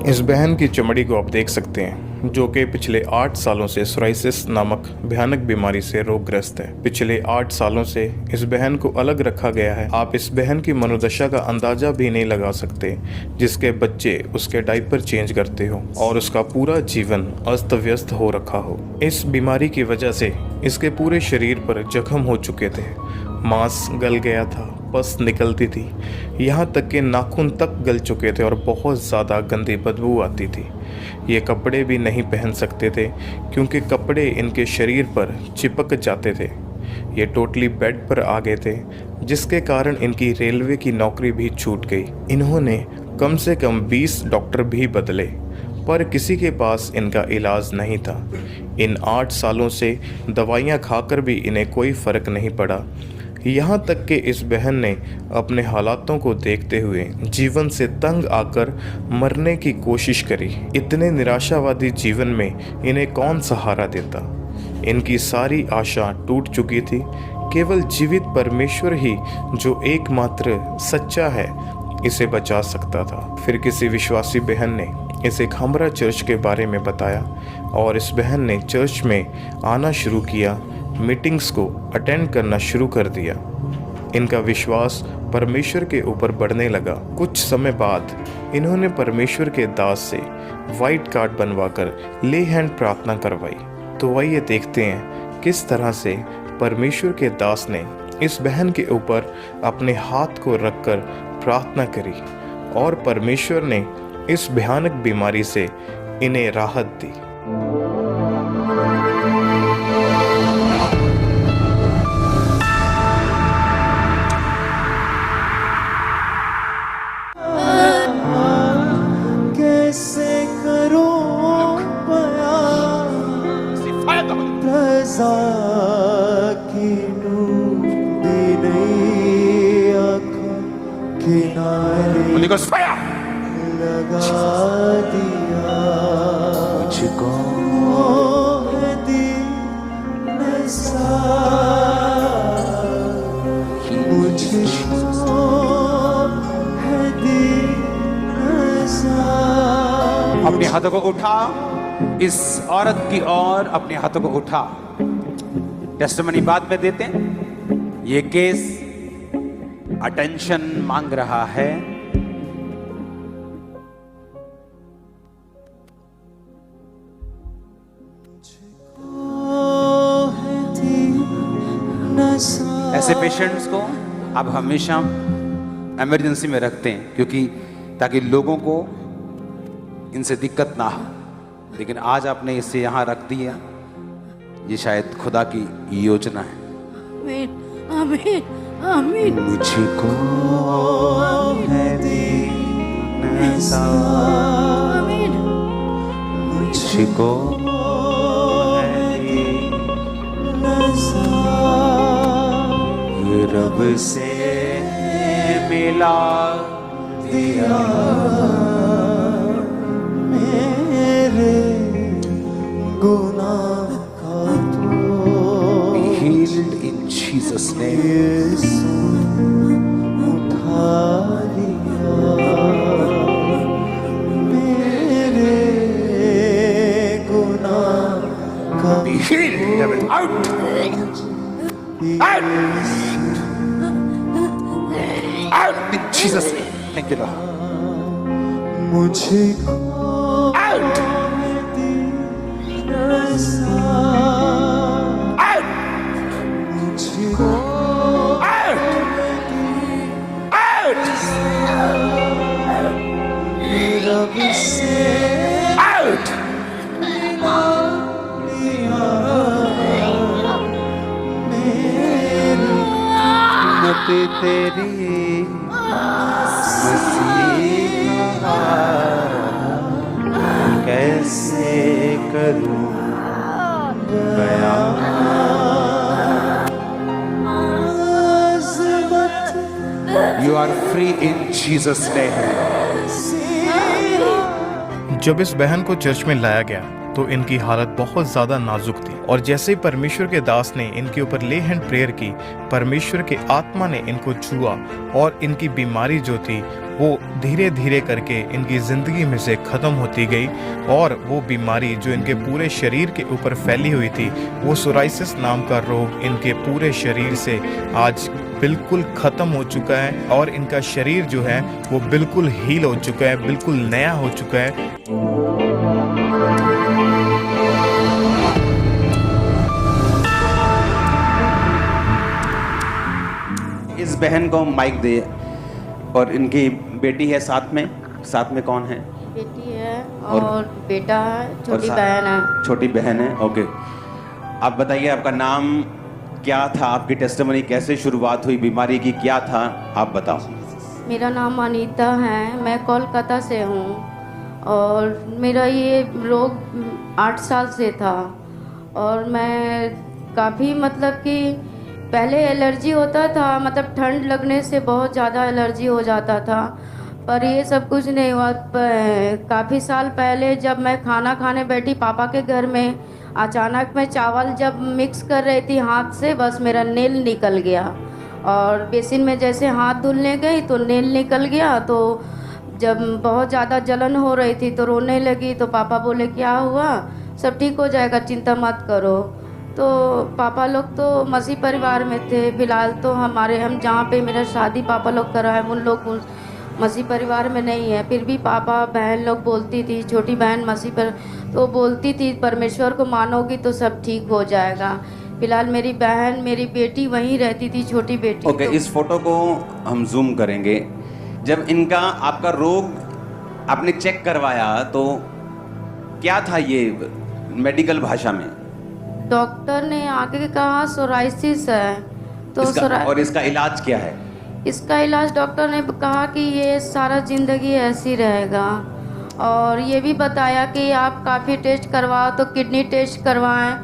इस बहन की चमड़ी को आप देख सकते हैं, जो कि पिछले 8 सालों से सोराइसिस नामक भयानक बीमारी से रोगग्रस्त है। पिछले 8 सालों से इस बहन को अलग रखा गया है। आप इस बहन की मनोदशा का अंदाजा भी नहीं लगा सकते, जिसके बच्चे उसके डायपर चेंज करते हो और उसका पूरा जीवन अस्त व्यस्त हो रखा हो। इस बीमारी की वजह से इसके पूरे शरीर पर जख्म हो चुके थे, मांस गल गया था, पस निकलती थी, यहाँ तक कि नाखून तक गल चुके थे और बहुत ज़्यादा गंदी बदबू आती थी। ये कपड़े भी नहीं पहन सकते थे क्योंकि कपड़े इनके शरीर पर चिपक जाते थे। ये टोटली बेड पर आ गए थे, जिसके कारण इनकी रेलवे की नौकरी भी छूट गई। इन्होंने कम से कम 20 डॉक्टर भी बदले, पर किसी के पास इनका इलाज नहीं था। इन 8 सालों से दवाइयाँ खाकर भी इन्हें कोई फ़र्क नहीं पड़ा। यहाँ तक कि इस बहन ने अपने हालातों को देखते हुए जीवन से तंग आकर मरने की कोशिश करी। इतने निराशावादी जीवन में इन्हें कौन सहारा देता। इनकी सारी आशा टूट चुकी थी। केवल जीवित परमेश्वर ही, जो एकमात्र सच्चा है, इसे बचा सकता था। फिर किसी विश्वासी बहन ने इसे खामरा चर्च के बारे में बताया और इस बहन ने चर्च में आना शुरू किया, मीटिंग्स को अटेंड करना शुरू कर दिया। इनका विश्वास परमेश्वर के ऊपर बढ़ने लगा। कुछ समय बाद इन्होंने परमेश्वर के दास से वाइट कार्ड बनवाकर ले हैंड प्रार्थना करवाई। तो आइए देखते हैं किस तरह से परमेश्वर के दास ने इस बहन के ऊपर अपने हाथ को रखकर प्रार्थना करी और परमेश्वर ने इस भयानक बीमारी से इन्हें राहत दी। Holy Ghost fire! मुझको अपने हाथों को उठा, इस औरत की ओर अपने हाथों को उठा। टेस्टिमनी बाद में देते हैं। ये केस अटेंशन मांग रहा है। ऐसे पेशेंट्स को आप हमेशा इमरजेंसी में रखते हैं, क्योंकि ताकि लोगों को इनसे दिक्कत ना हो। लेकिन आज आपने इसे यहाँ रख दिया, ये शायद खुदा की योजना है। आमीन, आमीन, आमीन। मुझको है दीन सा, आमीन। मुझको है दीन सा, रब से मिला दिया मेरे गुनाह का तो। Be healed in Jesus' name. उठा लिया मेरे गुनाह का। Be healed, devil. Out! Out! Out in Jesus' name. Thank you, Lord. मुझको Out! Out! मुझको Out! Out! रब से Out! मिला लिया मेरी मत तेरी मसीहा, कैसे करूं बयां। You are free in Jesus' name. जब इस बहन को चर्च में लाया गया तो इनकी हालत बहुत ज़्यादा नाजुक थी। और जैसे ही परमेश्वर के दास ने इनके ऊपर ले हैंड प्रेयर की, परमेश्वर के आत्मा ने इनको छुआ और इनकी बीमारी जो थी वो धीरे धीरे करके इनकी ज़िंदगी में से ख़त्म होती गई। और वो बीमारी जो इनके पूरे शरीर के ऊपर फैली हुई थी, वो सोराइसिस नाम का रोग इनके पूरे शरीर से आज बिल्कुल ख़त्म हो चुका है और इनका शरीर जो है वो बिल्कुल हील हो चुका है, बिल्कुल नया हो चुका है। इस बहन को माइक दे। और इनकी बेटी है साथ में कौन है? बेटी है और बेटा है, छोटी बहन है। छोटी बहन है, ओके। आप बताइए आपका नाम क्या था, आपकी टेस्टिमनी कैसे शुरुआत हुई, बीमारी की क्या था, आप बताओ। मेरा नाम अनीता है, मैं कोलकाता से हूँ और मेरा ये रोग 8 साल से था। और मैं काफ़ी मतलब कि पहले एलर्जी होता था, मतलब ठंड लगने से बहुत ज़्यादा एलर्जी हो जाता था, पर ये सब कुछ नहीं हुआ। काफ़ी साल पहले जब मैं खाना खाने बैठी पापा के घर में, अचानक मैं चावल जब मिक्स कर रही थी हाथ से, बस मेरा नेल निकल गया और बेसिन में जैसे हाथ धुलने गई तो नेल निकल गया। तो जब बहुत ज़्यादा जलन हो रही थी तो रोने लगी, तो पापा बोले क्या हुआ, सब ठीक हो जाएगा, चिंता मत करो। तो पापा लोग तो मसीह परिवार में थे, फिलहाल तो हम जहाँ पे मेरा शादी पापा लोग कराए उन लोग मसीह परिवार में नहीं है। फिर भी पापा बहन लोग बोलती थी, छोटी बहन मसीह पर तो बोलती थी परमेश्वर को मानोगी तो सब ठीक हो जाएगा। फिलहाल मेरी बहन, मेरी बेटी वहीं रहती थी, छोटी बेटी। ओके, इस फोटो को हम जूम करेंगे। जब इनका आपका रोग आपने चेक करवाया तो क्या था ये मेडिकल भाषा में? डॉक्टर ने आके कहा सोराइसिस है। तो और इसका इलाज क्या है? इसका इलाज डॉक्टर ने कहा कि ये सारा ज़िंदगी ऐसी रहेगा। और ये भी बताया कि आप काफ़ी टेस्ट करवाओ, तो किडनी टेस्ट करवाएं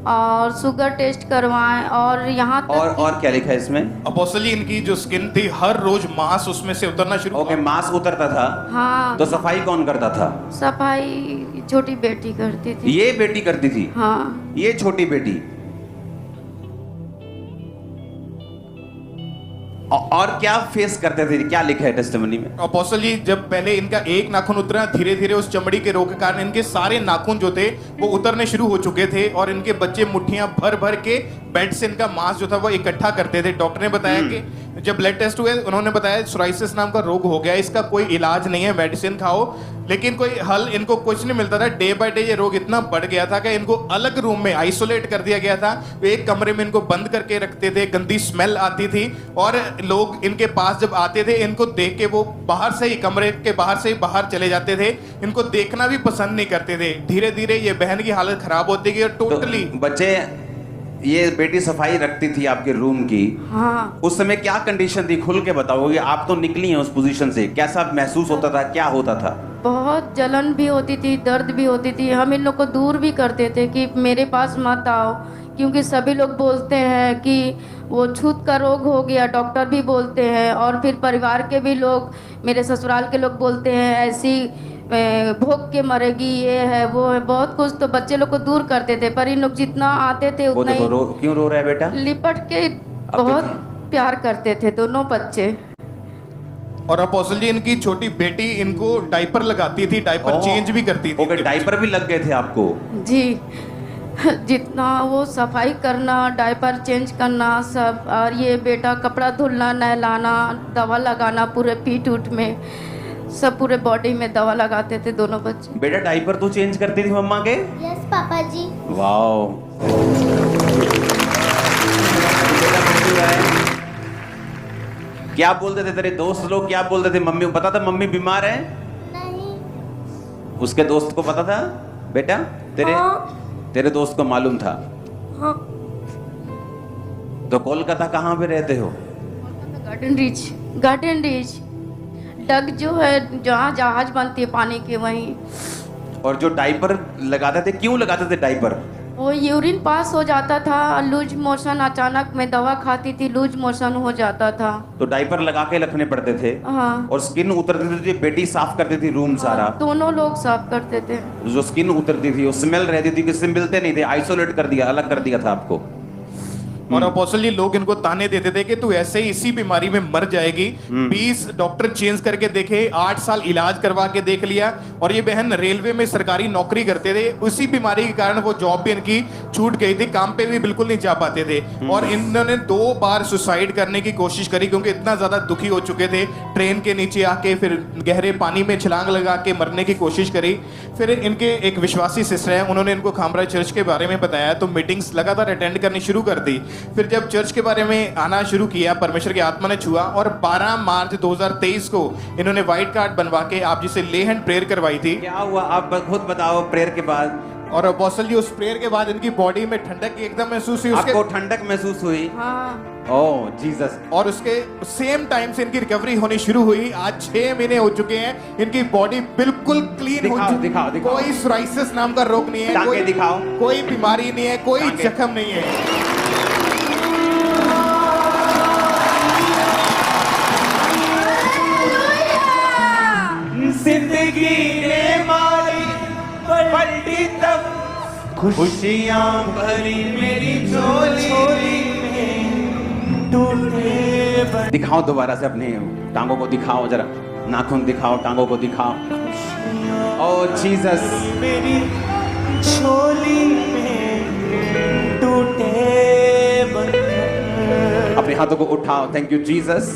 और शुगर टेस्ट करवाएं और यहाँ तक और क्या लिखा है इसमें? अपोस्टल जी, इनकी जो स्किन थी हर रोज मांस उसमें से उतरना शुरू। ओके, मांस उतरता था। हाँ। तो सफाई कौन करता था? सफाई छोटी बेटी करती थी। ये बेटी करती थी? हाँ। ये छोटी बेटी। और क्या फेस करते थे, क्या लिखा है टेस्टिमनी में? अपोस्टल जी, जब पहले इनका एक नाखून उतरा, धीरे धीरे उस चमड़ी के रोग के कारण इनके सारे नाखून जो थे वो उतरने शुरू हो चुके थे और इनके बच्चे मुट्ठियां भर भर के बेड से इनका मांस जो था वो इकट्ठा करते थे। डॉक्टर ने बताया कि जब ब्लड टेस्ट हुए उन्होंने बताया सोराइसिस नाम का रोग हो गया, इसका कोई इलाज नहीं है, मेडिसिन खाओ, लेकिन कोई हल इनको कुछ नहीं मिलता था। डे बाय डे ये रोग इतना बढ़ गया था कि इनको अलग रूम में आइसोलेट कर दिया गया था। एक कमरे में इनको बंद करके रखते थे, गंदी स्मेल आती थी और लोग इनके पास जब आते थे इनको देख के वो बाहर से ही, कमरे के बाहर से ही बाहर चले जाते थे, इनको देखना भी पसंद नहीं करते थे। धीरे धीरे ये बहन की हालत खराब होती गई और टोटली बच्चे, ये बेटी सफाई रखती थी आपके रूम की। हाँ। उस समय क्या कंडीशन थी, खुल के बताओगे? आप तो निकली हैं उस पोजीशन से, कैसा महसूस होता था, क्या होता था? बहुत जलन भी होती थी, दर्द भी होती थी। हम इन लोग को दूर भी करते थे कि मेरे पास मत आओ, क्योंकि सभी लोग बोलते हैं कि वो छूत का रोग हो गया, डॉक्टर भी बोलते हैं और फिर परिवार के भी लोग, मेरे ससुराल के लोग बोलते हैं ऐसी भोग के मरेगी, ये है वो है, बहुत कुछ। तो बच्चे लोग को दूर करते थे, पर इन लोग जितना आते थे उतना ही क्यों रो रहा है बेटा? लिपट के बहुत प्यार करते थे दोनों बच्चे। और अपोस्टल जी, इनकी छोटी बेटी इनको डायपर लगाती थी, डायपर चेंज भी करती थी। ओके, डायपर भी लग गए थे आपको? जी, जितना वो सफाई करना, डायपर चेंज करना सब, और ये बेटा कपड़ा धुलना, नहलाना, दवा लगाना, पूरे पीठ उठ में सब, पूरे बॉडी में दवा लगाते थे दोनों बच्चे। बेटा डायपर तो चेंज करती थी मम्मा के? यस पापा जी। वाओ। क्या बोलते थे तेरे दोस्त लोग, क्या बोलते थे? मम्मी को पता था मम्मी बीमार है? नहीं। उसके दोस्त को पता था बेटा? तेरे दोस्त को मालूम था? हाँ। तो कोलकाता कहाँ पे रहते हो? गार्डन रिच डग जो है, जहाँ जहाज बनती है पानी के, वहीं। और जो डायपर लगाते थे, क्यों लगाते थे डायपर? वो यूरिन पास हो जाता था, लूज मोशन, अचानक मैं दवा खाती थी, लूज मोशन हो जाता था। तो डायपर लगा के रखने पड़ते थे। हाँ। और स्किन उतरती थी, बेटी साफ करती थी रूम सारा। दोनों लोग साफ करते थे। जो स्किन उतरती थी वो स्मेल रहती थी, किससे मिलते नहीं थे, आइसोलेट कर दिया, अलग कर दिया था आपको। और अपोस्टल जी लोग इनको ताने देते थे कि तू ऐसे ही इसी बीमारी में मर जाएगी। 20 डॉक्टर चेंज करके देखे, 8 साल इलाज करवा के देख लिया। और ये बहन रेलवे में सरकारी नौकरी करते थे, उसी बीमारी के कारण वो जॉब भी इनकी छूट गई थी, काम पे भी बिल्कुल नहीं जा पाते थे। और इन्होंने 2 बार सुसाइड करने की कोशिश करी, क्योंकि इतना ज्यादा दुखी हो चुके थे। ट्रेन के नीचे आके फिर गहरे पानी में छलांग लगा के मरने की कोशिश करी। फिर इनके एक विश्वासी सिस्टर है, उन्होंने इनको खामराज चर्च के बारे में बताया, तो मीटिंग्स लगातार अटेंड करनी शुरू कर दी। फिर जब चर्च के बारे में आना शुरू किया, परमेश्वर की आत्मा ने छुआ और 12 मार्च 2023 को इन्होंने व्हाइट कार्ड बनवा के आप जिसे ले हैंड प्रेयर करवाई थी। क्या हुआ आप खुद बताओ प्रेयर के बाद? और अपोस्टल जी उस प्रेयर के बाद इनकी बॉडी में ठंडक एकदम महसूस हुई। आपको ठंडक महसूस हुई? हाँ। ओह जीसस। और उसके सेम टाइम से इनकी रिकवरी होनी शुरू हुई। आज 6 महीने हो चुके हैं, इनकी बॉडी बिल्कुल क्लीन हो चुकी है। कोई सोराइसिस नाम का रोग नहीं है, टांगे दिखाओ। कोई बीमारी नहीं है, कोई जख्म नहीं है। जिंदगी ने मारी पलटी तब खुशियां भरी मेरी झोली में टूटे। दिखाओ दोबारा से अपने टांगों को दिखाओ, जरा नाखून दिखाओ, टांगों को दिखाओ। ओह जीसस। मेरी झोली में टूटे अपने हाथों को उठाओ। Thank you Jesus.